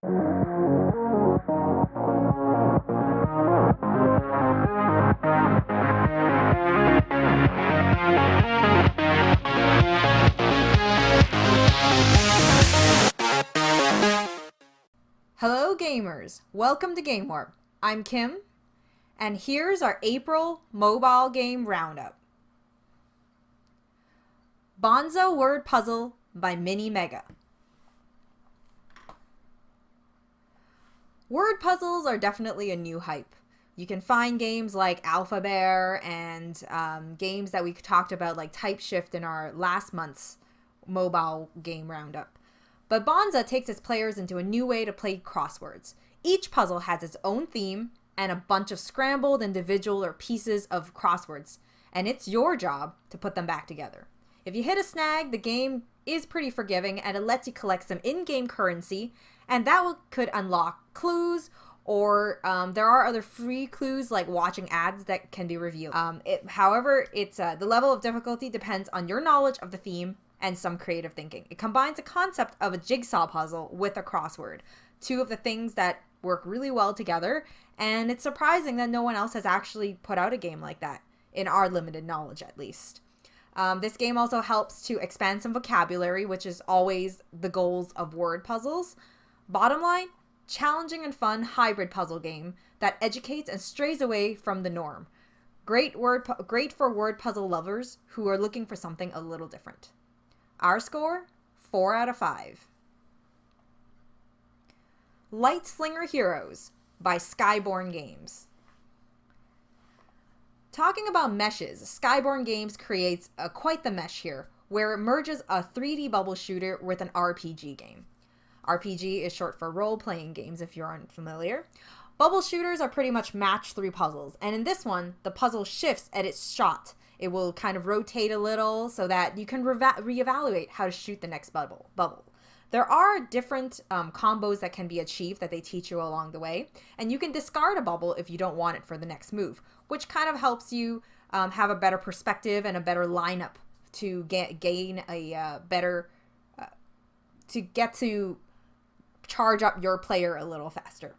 Hello gamers, welcome to Game Warp. I'm Kim, and here's our April mobile game roundup. Bonzo Word Puzzle by Mini Mega. Word puzzles are definitely a new hype. You can find games like Alpha Bear and games that we talked about like Type Shift in our last month's mobile game roundup. But Bonza takes its players into a new way to play crosswords. Each puzzle has its own theme and a bunch of scrambled individual or pieces of crosswords, and it's your job to put them back together. If you hit a snag, the game is pretty forgiving and it lets you collect some in-game currency, and that could unlock clues, or there are other free clues like watching ads that can be revealed. However, the level of difficulty depends on your knowledge of the theme and some creative thinking. It combines the concept of a jigsaw puzzle with a crossword, two of the things that work really well together, and it's surprising that no one else has actually put out a game like that, in our limited knowledge at least. This game also helps to expand some vocabulary, which is always the goals of word puzzles. Bottom line, challenging and fun hybrid puzzle game that educates and strays away from the norm. Great for word puzzle lovers who are looking for something a little different. Our score, 4 out of 5. Light Slinger Heroes by Skyborn Games. Talking about meshes, Skyborn Games creates quite the mesh here, where it merges a 3D bubble shooter with an RPG game. RPG is short for role-playing games if you're unfamiliar. Bubble shooters are pretty much match 3 puzzles, and in this one, the puzzle shifts at its shot. It will kind of rotate a little so that you can reevaluate how to shoot the next bubble. There are different combos that can be achieved that they teach you along the way, and you can discard a bubble if you don't want it for the next move, which kind of helps you have a better perspective and a better lineup to gain a better, to get to charge up your player a little faster.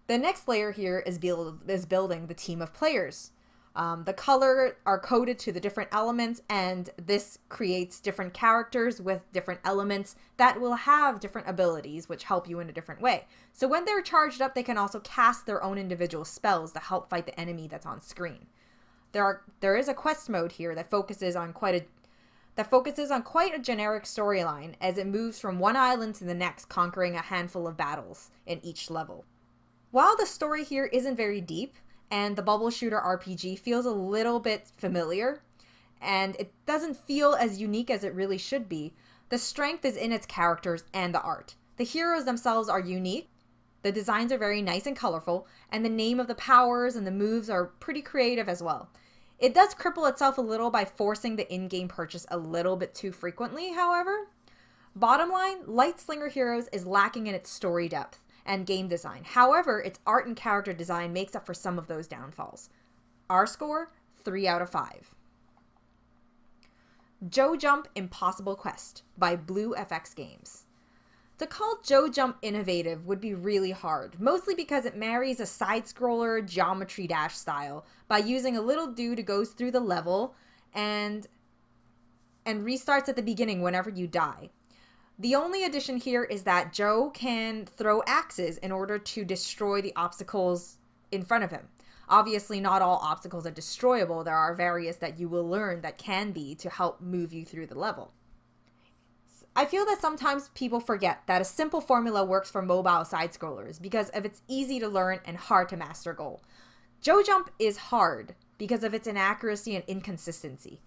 The next layer here is building the team of players. The color are coded to the different elements, and this creates different characters with different elements that will have different abilities which help you in a different way. So when they're charged up, they can also cast their own individual spells to help fight the enemy that's on screen. There is a quest mode here that focuses on quite a generic storyline as it moves from one island to the next, conquering a handful of battles in each level. While the story here isn't very deep, and the bubble shooter RPG feels a little bit familiar, and it doesn't feel as unique as it really should be, the strength is in its characters and the art. The heroes themselves are unique, the designs are very nice and colorful, and the name of the powers and the moves are pretty creative as well. It does cripple itself a little by forcing the in-game purchase a little bit too frequently, however. Bottom line, Light Slinger Heroes is lacking in its story depth and game design. However, its art and character design makes up for some of those downfalls. Our score, 3 out of 5. Joe Jump Impossible Quest by Blue FX Games. To call Joe Jump innovative would be really hard, mostly because it marries a side-scroller geometry dash style by using a little dude who goes through the level and restarts at the beginning whenever you die. The only addition here is that Joe can throw axes in order to destroy the obstacles in front of him. Obviously, not all obstacles are destroyable. There are various that you will learn that can be to help move you through the level. I feel that sometimes people forget that a simple formula works for mobile side-scrollers because of its easy to learn and hard to master goal. Joe Jump is hard because of its inaccuracy and inconsistency,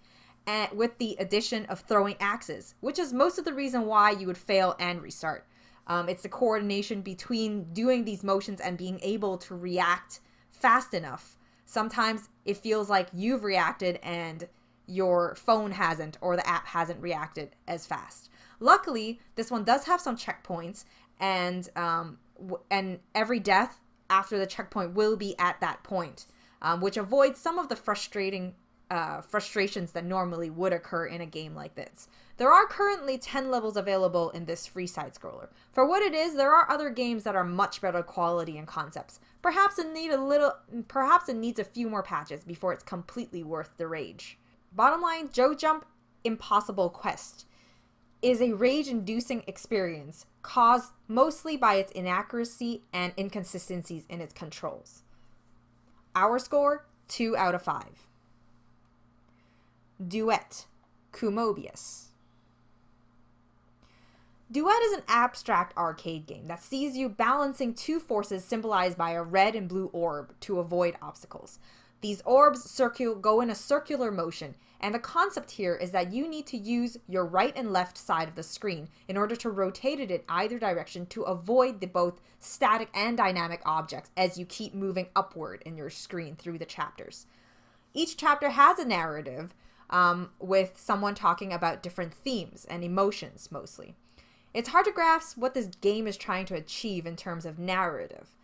and with the addition of throwing axes, which is most of the reason why you would fail and restart. It's the coordination between doing these motions and being able to react fast enough. Sometimes it feels like you've reacted and your phone hasn't, or the app hasn't reacted as fast. Luckily, this one does have some checkpoints, and every death after the checkpoint will be at that point, which avoids some of the frustrating frustrations that normally would occur in a game like this. There are currently 10 levels available in this free side-scroller. For what it is, there are other games that are much better quality and concepts. Perhaps it needs a few more patches before it's completely worth the rage. Bottom line, Joe Jump Impossible Quest is a rage-inducing experience caused mostly by its inaccuracy and inconsistencies in its controls. Our score, 2 out of 5. Duet, Kumobius. Duet is an abstract arcade game that sees you balancing two forces symbolized by a red and blue orb to avoid obstacles. These orbs go in a circular motion, and the concept here is that you need to use your right and left side of the screen in order to rotate it in either direction to avoid the both static and dynamic objects as you keep moving upward in your screen through the chapters. Each chapter has a narrative, with someone talking about different themes and emotions mostly. It's hard to grasp what this game is trying to achieve in terms of narrative.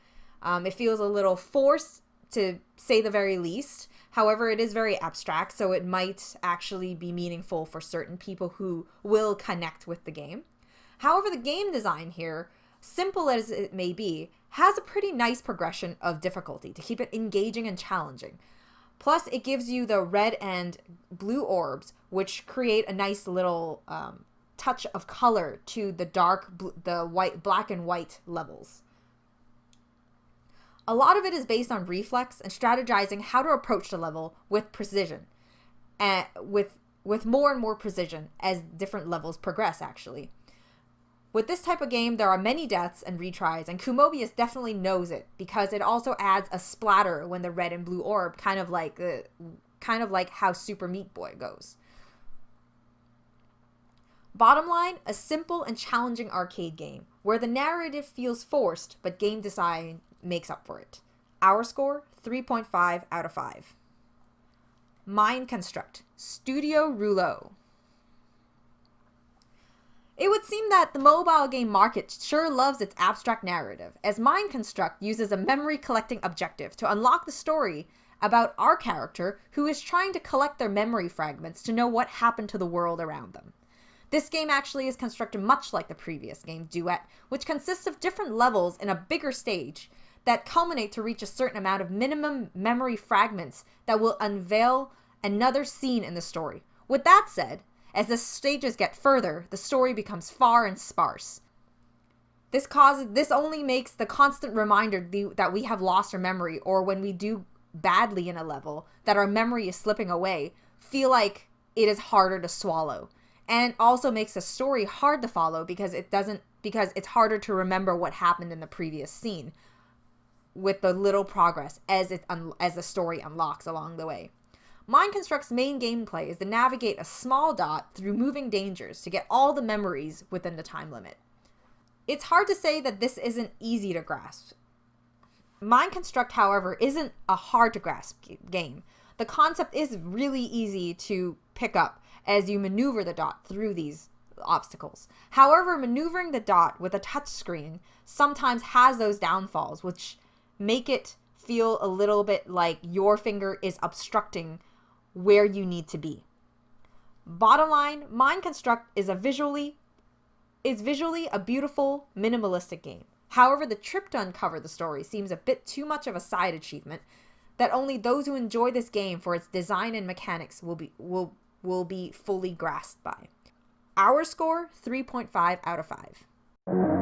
It feels a little forced, to say the very least. However, it is very abstract, so it might actually be meaningful for certain people who will connect with the game. However, the game design here, simple as it may be, has a pretty nice progression of difficulty to keep it engaging and challenging. Plus, it gives you the red and blue orbs, which create a nice little touch of color to the black and white levels. A lot of it is based on reflex and strategizing how to approach the level with precision, and with more and more precision as different levels progress, actually. With this type of game, there are many deaths and retries, and Kumobius definitely knows it because it also adds a splatter when the red and blue orb, kind of like how Super Meat Boy goes. Bottom line, a simple and challenging arcade game where the narrative feels forced, but game design makes up for it. Our score, 3.5 out of 5. Mind Construct, Studio Rouleau. It would seem that the mobile game market sure loves its abstract narrative, as Mind Construct uses a memory collecting objective to unlock the story about our character who is trying to collect their memory fragments to know what happened to the world around them. This game actually is constructed much like the previous game, Duet, which consists of different levels in a bigger stage that culminate to reach a certain amount of minimum memory fragments that will unveil another scene in the story. With that said, as the stages get further, the story becomes far and sparse. This only makes the constant reminder that we have lost our memory, or when we do badly in a level, that our memory is slipping away, feel like it is harder to swallow. And also makes the story hard to follow because it's harder to remember what happened in the previous scene with the little progress as the story unlocks along the way. Mind Construct's main gameplay is to navigate a small dot through moving dangers to get all the memories within the time limit. It's hard to say that this isn't easy to grasp. Mind Construct, however, isn't a hard to grasp game. The concept is really easy to pick up as you maneuver the dot through these obstacles. However, maneuvering the dot with a touch screen sometimes has those downfalls, which make it feel a little bit like your finger is obstructing where you need to be. Bottom line, Mind Construct is visually a beautiful, minimalistic game. However, the trip to uncover the story seems a bit too much of a side achievement that only those who enjoy this game for its design and mechanics will be fully grasped by. Our score, 3.5 out of 5.